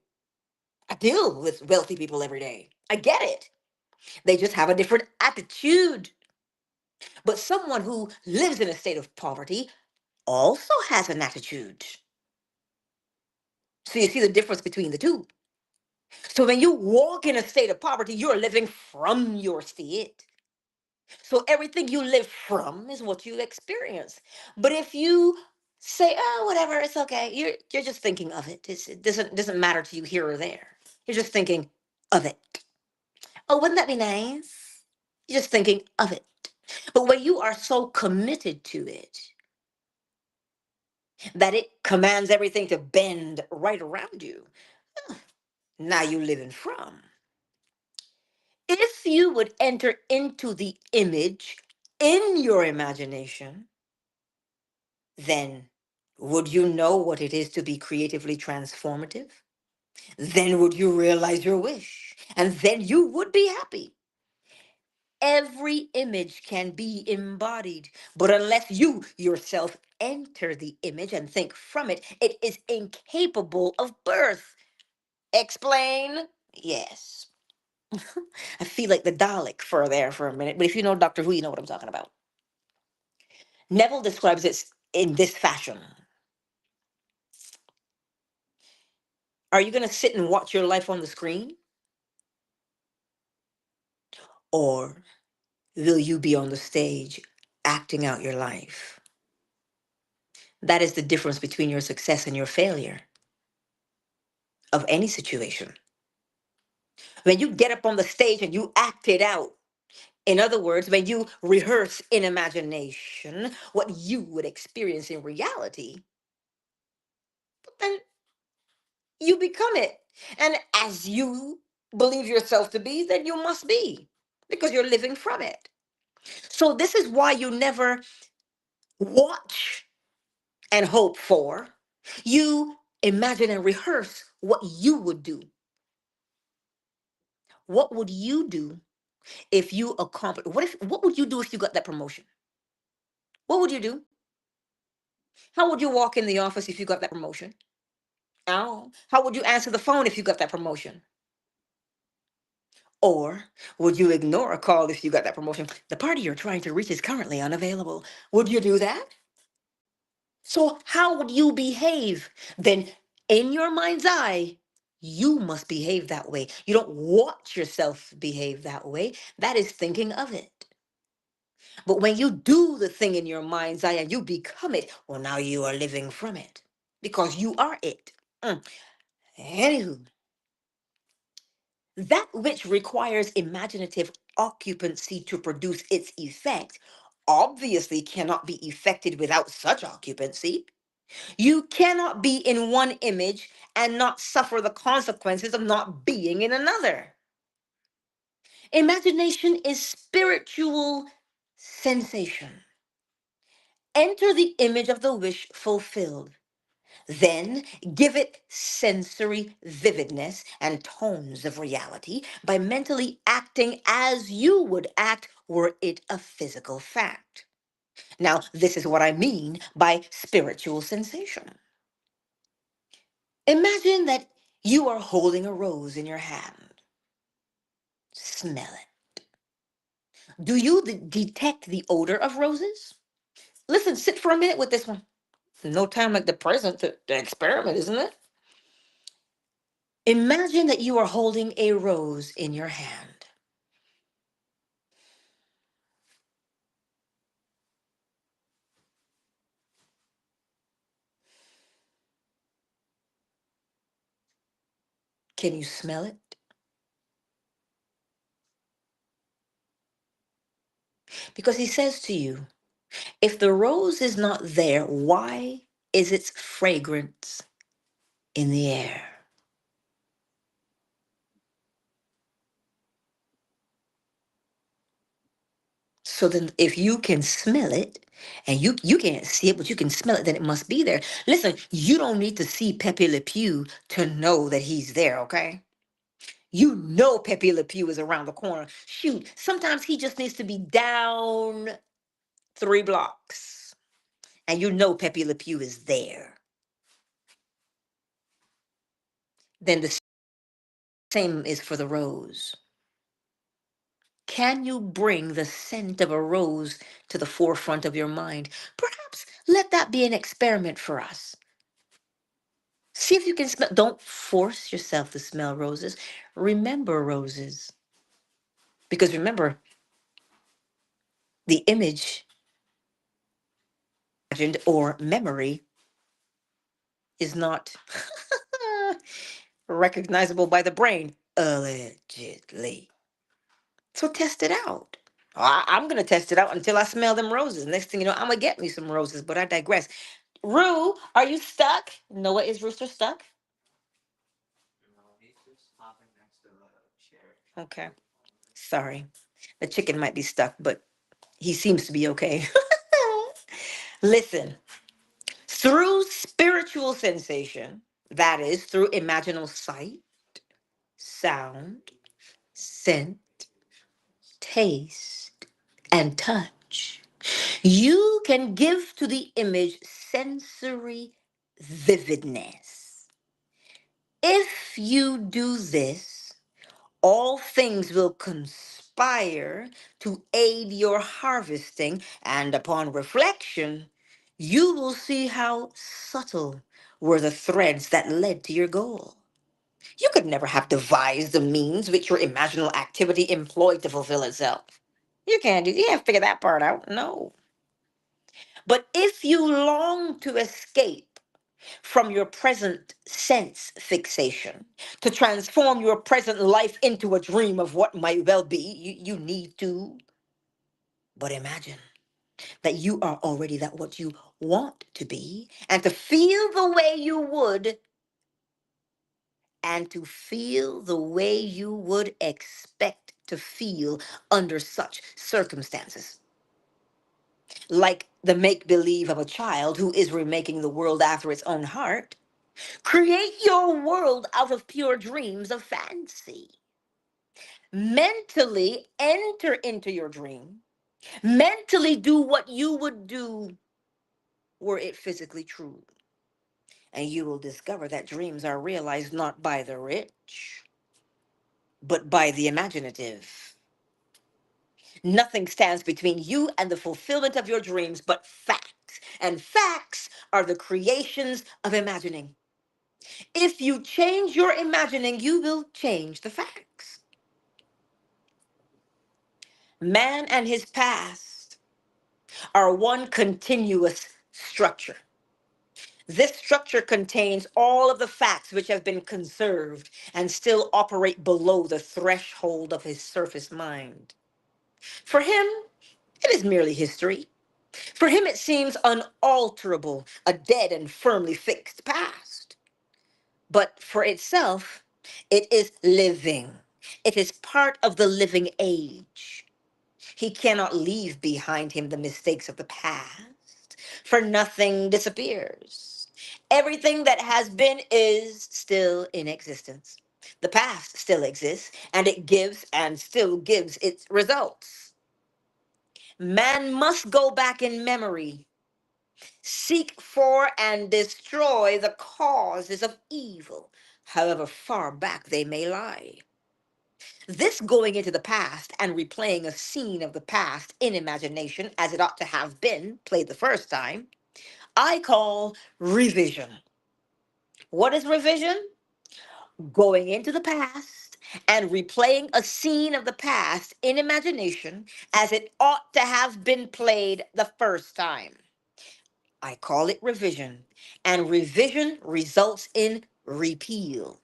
I deal with wealthy people every day. I get it. They just have a different attitude. But someone who lives in a state of poverty also has an attitude. So you see the difference between the two. So when you walk in a state of poverty, you're living from your state. So everything you live from is what you experience. But if you say, "Oh, whatever, it's okay," you're just thinking of it. It doesn't matter to you here or there. You're just thinking of it. Oh, wouldn't that be nice? You're just thinking of it. But when you are so committed to it that it commands everything to bend right around you, now you living from. If you would enter into the image in your imagination, then would you know what it is to be creatively transformative? Then would you realize your wish? And then you would be happy. Every image can be embodied, but unless you yourself enter the image and think from it, it is incapable of birth. Explain? Yes. I feel like the Dalek for there for a minute, but if you know Doctor Who, you know what I'm talking about. Neville describes it in this fashion. Are you going to sit and watch your life on the screen? Or will you be on the stage acting out your life? That is the difference between your success and your failure of any situation. When you get up on the stage and you act it out, in other words, when you rehearse in imagination what you would experience in reality, then you become it. And as you believe yourself to be, then you must be, because you're living from it. So, this is why you never watch and hope for. You imagine and rehearse what you would do. What would you do if you accomplish? What would you do if you got that promotion? What would you do? How would you walk in the office if you got that promotion? Oh, how would you answer the phone if you got that promotion? Or would you ignore a call if you got that promotion? The party you're trying to reach is currently unavailable. Would you do that? So, how would you behave? Then, in your mind's eye, you must behave that way. You don't watch yourself behave that way. That is thinking of it. But when you do the thing in your mind's eye and you become it, well, now you are living from it because you are it. Anywho, that which requires imaginative occupancy to produce its effect obviously cannot be effected without such occupancy. You cannot be in one image and not suffer the consequences of not being in another. Imagination is spiritual sensation. Enter the image of the wish fulfilled. Then give it sensory vividness and tones of reality by mentally acting as you would act were it a physical fact. Now, this is what I mean by spiritual sensation. Imagine that you are holding a rose in your hand. Smell it. Do you detect the odor of roses? Listen, sit for a minute with this one. No time like the present to experiment, isn't it? Imagine that you are holding a rose in your hand. Can you smell it? Because he says to you, if the rose is not there, why is its fragrance in the air? So then if you can smell it, and you can't see it, but you can smell it, then it must be there. Listen, you don't need to see Pepe Le Pew to know that he's there, okay? You know Pepe Le Pew is around the corner. Shoot, sometimes he just needs to be down 3 blocks. And you know Pepe Le Pew is there. Then the Same is for the rose. Can you bring the scent of a rose to the forefront of your mind? Perhaps let that be an experiment for us. See if you can smell. Don't force yourself to smell roses. Remember roses. Because remember, the image, imagined or memory, is not recognizable by the brain, allegedly. So test it out. I'm going to test it out until I smell them roses. Next thing you know, I'm going to get me some roses, but I digress. Rue, are you stuck? Noah, is Rooster stuck? Okay. Sorry. The chicken might be stuck, but he seems to be okay. Listen, through spiritual sensation, that is, through imaginal sight, sound, scent, taste, and touch, you can give to the image sensory vividness. If you do this, all things will conspire to aid your harvesting, and upon reflection, you will see how subtle were the threads that led to your goal. You could never have devised the means which your imaginal activity employed to fulfill itself. You can't figure that part out. No. But if you long to escape from your present sense fixation, to transform your present life into a dream of what might well be, you need to but imagine that you are already that what you want to be, and to feel the way you would, and to feel the way you would expect to feel under such circumstances. Like the make believe of a child who is remaking the world after its own heart. Create your world out of pure dreams of fancy. Mentally enter into your dream. Mentally do what you would do were it physically true. And you will discover that dreams are realized not by the rich, but by the imaginative. Nothing stands between you and the fulfillment of your dreams but facts. And facts are the creations of imagining. If you change your imagining, you will change the facts. Man and his past are one continuous structure. This structure contains all of the facts which have been conserved and still operate below the threshold of his surface mind. For him, it is merely history. For him, it seems unalterable, a dead and firmly fixed past. But for itself, it is living. It is part of the living age. He cannot leave behind him the mistakes of the past, for nothing disappears. Everything that has been is still in existence. The past still exists, and it gives and still gives its results. Man must go back in memory, seek for and destroy the causes of evil, however far back they may lie. This going into the past and replaying a scene of the past in imagination as it ought to have been played the first time, I call revision. What is revision? Going into the past and replaying a scene of the past in imagination as it ought to have been played the first time. I call it revision, and revision results in repeal.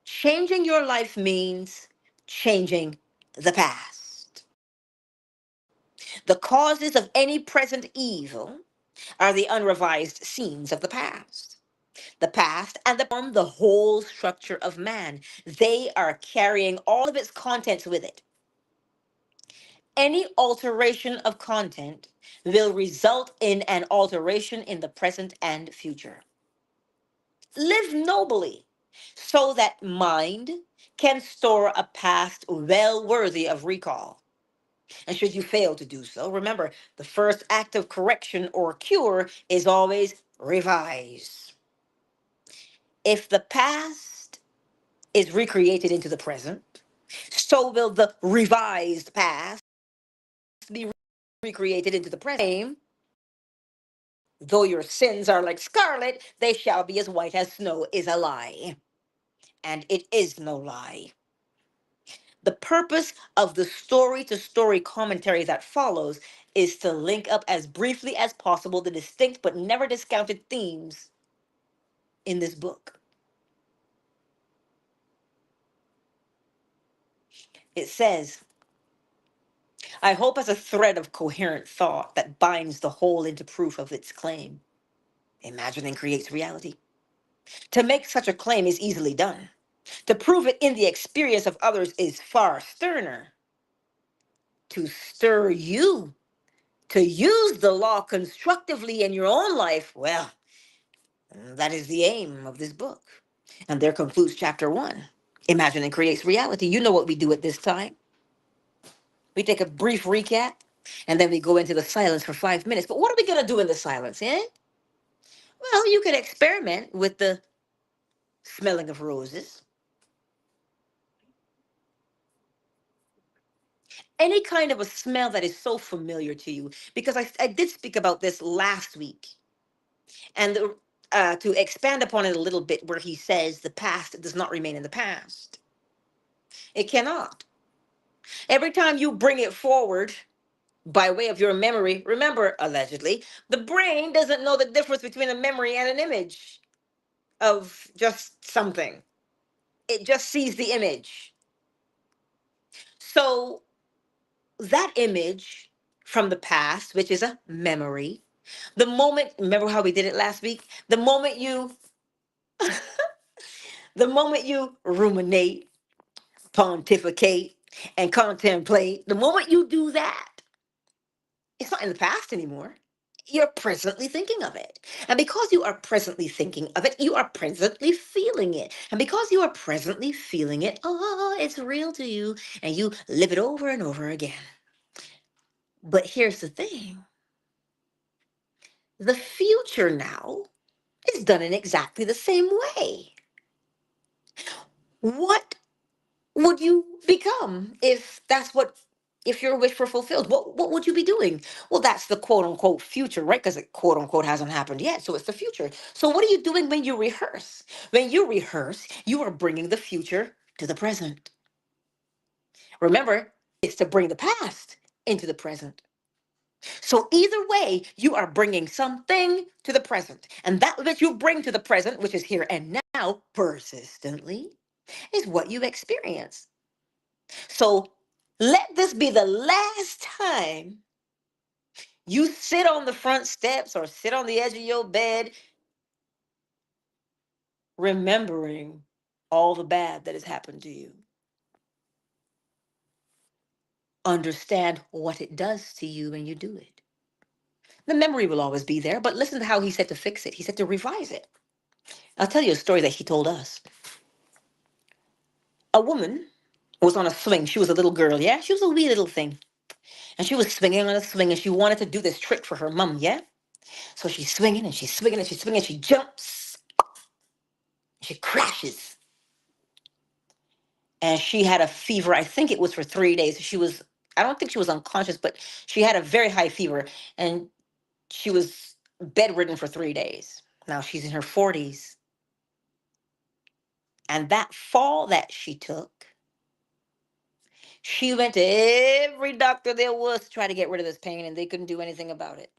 Changing your life means changing the past. The causes of any present evil are the unrevised scenes of the past. The past and the whole structure of man. They are carrying all of its contents with it. Any alteration of content will result in an alteration in the present and future. Live nobly so that mind can store a past well worthy of recall. And should you fail to do so, remember the first act of correction or cure is always revise. If the past is recreated into the present, so will the revised past be recreated into the present. Though your sins are like scarlet, they shall be as white as snow is a lie. And it is no lie. The purpose of the story to story commentary that follows is to link up as briefly as possible the distinct but never discounted themes in this book. It says, I hope as a thread of coherent thought that binds the whole into proof of its claim. Imagining creates reality. To make such a claim is easily done. To prove it in the experience of others is far sterner. To stir you to use the law constructively in your own life, well, that is the aim of this book. And there concludes chapter 1. Imagining creates reality. You know what we do at this time. We take a brief recap and then we go into the silence for 5 minutes. But what are we going to do in the silence, eh? Well, you could experiment with the smelling of roses. Any kind of a smell that is so familiar to you. Because I did speak about this last week. And to expand upon it a little bit, where he says the past does not remain in the past. It cannot. Every time you bring it forward by way of your memory, remember, allegedly, the brain doesn't know the difference between a memory and an image of just something. It just sees the image. So that image from the past, which is a memory, the moment, remember how we did it last week? The moment you ruminate, pontificate, and contemplate, the moment you do that, it's not in the past anymore. You're presently thinking of it. And because you are presently thinking of it, you are presently feeling it. And because you are presently feeling it, oh, it's real to you. And you live it over and over again. But here's the thing, the future now is done in exactly the same way. What would you become if your wish were fulfilled? What would you be doing? Well, that's the quote unquote future, right? Because it quote unquote hasn't happened yet, so it's the future. So what are you doing when you rehearse? When you rehearse, you are bringing the future to the present. Remember, it's to bring the past into the present. So either way, you are bringing something to the present, and that which you bring to the present, which is here and now, persistently, is what you experience. So let this be the last time you sit on the front steps or sit on the edge of your bed remembering all the bad that has happened to you. Understand what it does to you when you do it. The memory will always be there, but listen to how he said to fix it. He said to revise it. I'll tell you a story that he told us. A woman was on a swing. She was a little girl, yeah? She was a wee little thing. And she was swinging on a swing and she wanted to do this trick for her mom, yeah? So she's swinging and she's swinging and she's swinging and she jumps. She crashes. And she had a fever. I think it was for 3 days. I don't think she was unconscious, but she had a very high fever. And she was bedridden for 3 days. Now she's in her 40s. And that fall that she took, she went to every doctor there was to try to get rid of this pain, and they couldn't do anything about it.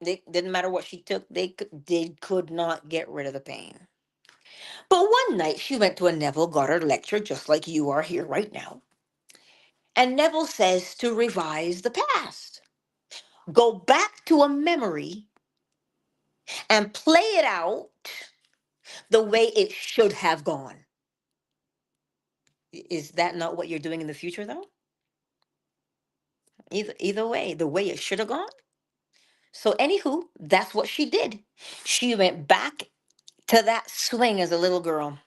They didn't matter what she took, they could not get rid of the pain. But one night she went to a Neville Goddard lecture, just like you are here right now. And Neville says to revise the past. Go back to a memory and play it out the way it should have gone. Is that not what you're doing in the future, though? Either way, the way it should have gone. So, anywho, that's what she did. She went back to that swing as a little girl.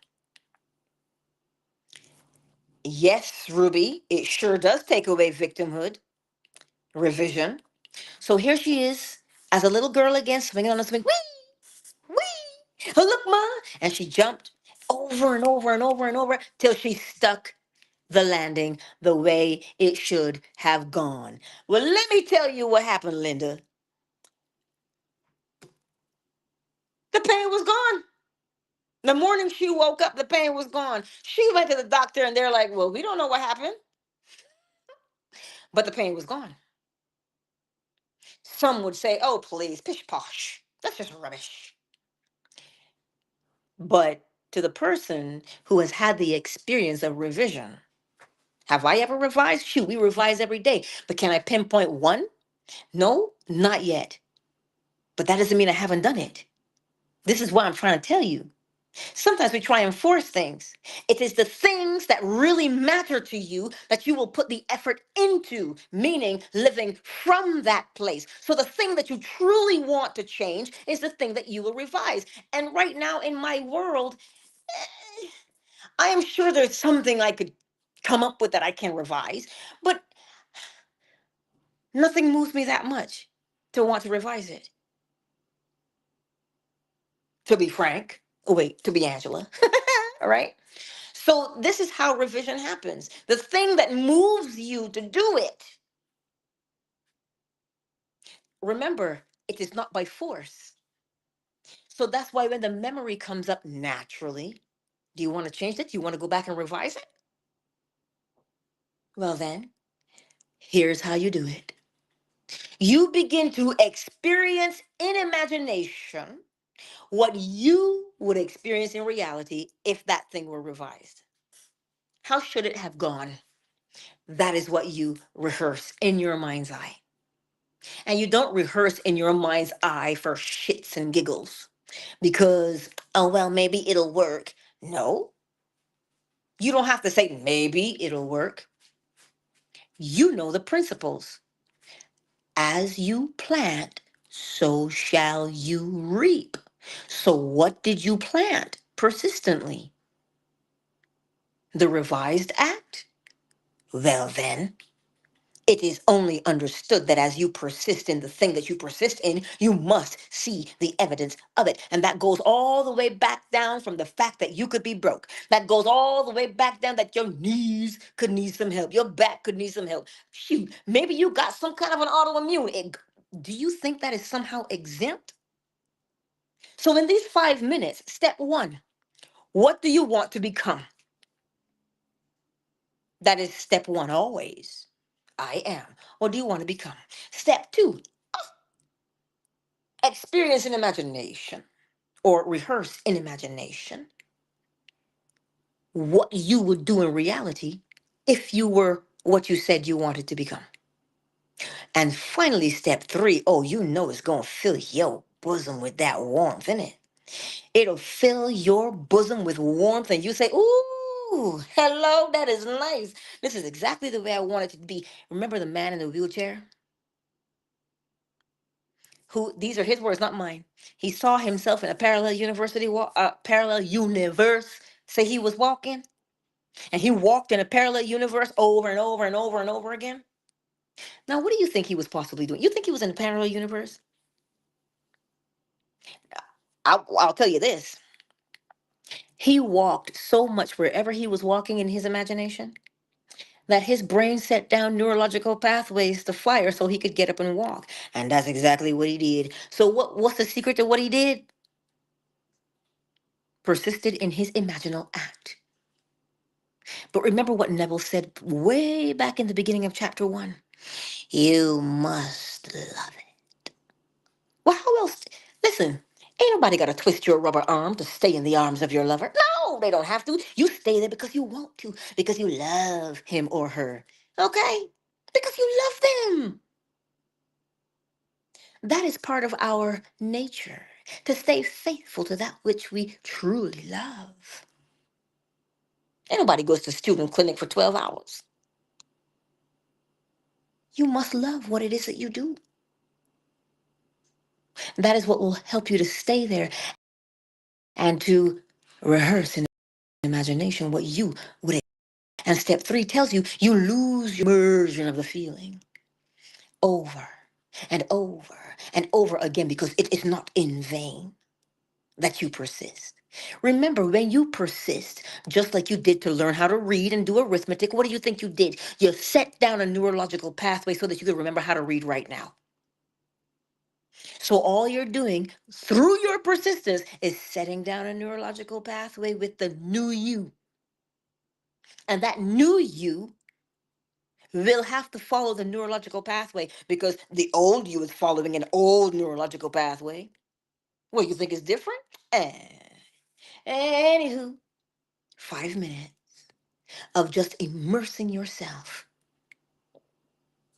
Yes, Ruby, it sure does take away victimhood. Revision. So here she is as a little girl again, swinging on a swing. Whee! Whee! Oh, look, Ma! And she jumped. over and over and over and over till she stuck the landing the way it should have gone. Well, let me tell you what happened, Linda. The pain was gone. The morning she woke up, the pain was gone. She went to the doctor and they're like, well, we don't know what happened, but the pain was gone. Some would say, oh, please, pish posh. That's just rubbish. But to the person who has had the experience of revision, have I ever revised? Shoot, we revise every day. But can I pinpoint one? No, not yet. But that doesn't mean I haven't done it. This is what I'm trying to tell you. Sometimes we try and force things. It is the things that really matter to you that you will put the effort into, meaning living from that place. So the thing that you truly want to change is the thing that you will revise. And right now in my world, I am sure there's something I could come up with that I can revise, but nothing moves me that much to want to revise it. To be frank, oh wait, to be Angela, all right? So this is how revision happens. The thing that moves you to do it, remember, it is not by force. So that's why when the memory comes up naturally, do you want to change it? Do you want to go back and revise it? Well, then, here's how you do it. You begin to experience in imagination what you would experience in reality if that thing were revised. How should it have gone? That is what you rehearse in your mind's eye. And you don't rehearse in your mind's eye for shits and giggles because, oh, well, maybe it'll work. No, you don't have to say maybe it'll work. You know the principles. As you plant, so shall you reap. So, what did you plant persistently? The revised act? Well, then, it is only understood that as you persist in the thing that you persist in, you must see the evidence of it. And that goes all the way back down from the fact that you could be broke. That goes all the way back down that your knees could need some help. Your back could need some help. Shoot, maybe you got some kind of an autoimmune. Do you think that is somehow exempt? So, in these 5 minutes, step one, what do you want to become? That is step one always. I am. What do you want to become? Step two, experience in imagination or rehearse in imagination what you would do in reality if you were what you said you wanted to become. And finally, step three, oh, you know it's going to fill your bosom with that warmth, isn't it? It'll fill your bosom with warmth, and you say, ooh, hello, that is nice. This is exactly the way I want it to be. Remember the man in the wheelchair? Who, these are his words, not mine. He saw himself in a parallel university, parallel universe. Say he was walking, and he walked in a parallel universe over and over and over and over again. Now, what do you think he was possibly doing? You think he was in a parallel universe? I'll tell you this. He walked so much wherever he was walking in his imagination that his brain set down neurological pathways to fire so he could get up and walk. And that's exactly what he did. So what's the secret to what he did? Persisted in his imaginal act. But remember what Neville said way back in the beginning of chapter one. You must love it. Well, how else? Listen, ain't nobody got to twist your rubber arm to stay in the arms of your lover. No, they don't have to. You stay there because you want to, because you love him or her. Okay? Because you love them. That is part of our nature, to stay faithful to that which we truly love. Ain't nobody goes to student clinic for 12 hours. You must love what it is that you do. That is what will help you to stay there and to rehearse in imagination what you would. And step three tells you you lose your version of the feeling over and over and over again because it is not in vain that you persist. Remember, when you persist, just like you did to learn how to read and do arithmetic, what do you think you did? You set down a neurological pathway so that you could remember how to read right now. So all you're doing through your persistence is setting down a neurological pathway with the new you. And that new you will have to follow the neurological pathway because the old you is following an old neurological pathway. What you think is different? Anywho, 5 minutes of just immersing yourself.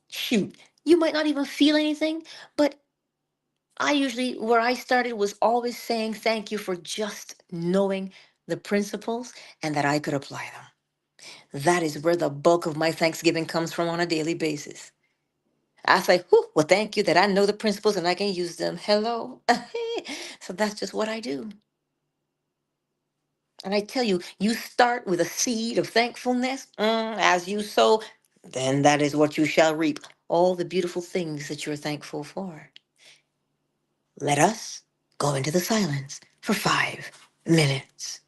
Shoot, you might not even feel anything, but where I started was always saying thank you for just knowing the principles and that I could apply them. That is where the bulk of my Thanksgiving comes from on a daily basis. I say, whew, well, thank you that I know the principles and I can use them. Hello. So that's just what I do. And I tell you, you start with a seed of thankfulness. As you sow, then that is what you shall reap. All the beautiful things that you're thankful for. Let us go into the silence for 5 minutes.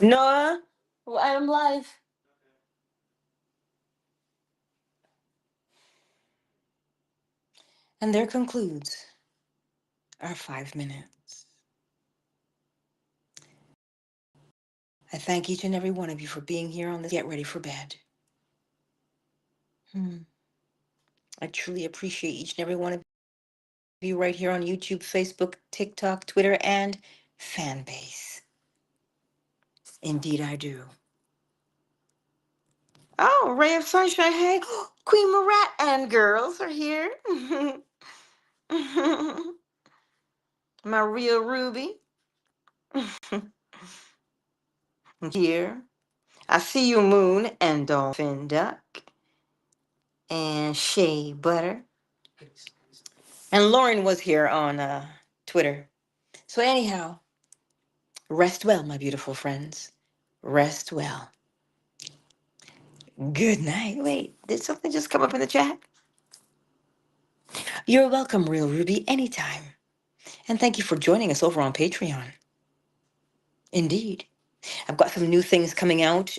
No, well, I am live. And there concludes our 5 minutes. I thank each and every one of you for being here on this Get Ready for Bed. I truly appreciate each and every one of you right here on YouTube, Facebook, TikTok, Twitter, and fan base. Indeed, I do. Oh, Ray of Sunshine. Hey, Queen Marat and girls are here. My real Ruby here. I see you, Moon and Dolphin Duck and Shea Butter. And Lauren was here on Twitter. So, anyhow, rest well, my beautiful friends. Rest well. Good night. Wait, did something just come up in the chat? You're welcome, Real Ruby, anytime. And thank you for joining us over on Patreon. Indeed. I've got some new things coming out,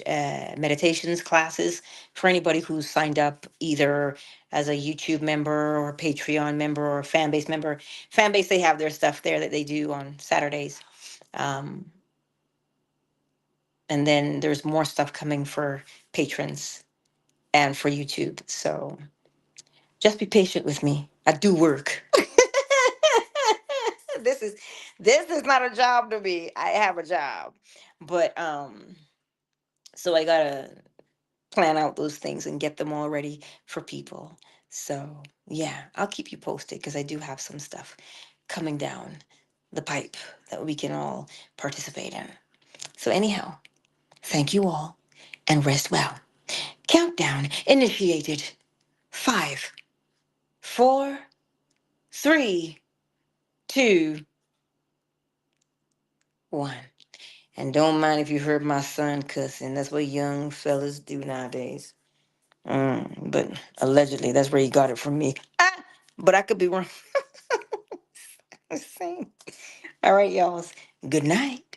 meditations, classes for anybody who's signed up either as a YouTube member or Patreon member or Fanbase member. Fanbase, they have their stuff there that they do on Saturdays. Um, and then there's more stuff coming for patrons and for YouTube. So just be patient with me. I do work. this is this is not a job to me. I have a job. But so I gotta plan out those things and get them all ready for people. So yeah, I'll keep you posted because I do have some stuff coming down the pipe that we can all participate in. So anyhow, thank you all and rest well. Countdown initiated. 5, 4, 3, 2, 1. And don't mind if you heard my son cussing. That's what young fellas do nowadays. But allegedly, that's where he got it from me. But I could be wrong. Same. All right, y'all. Good night.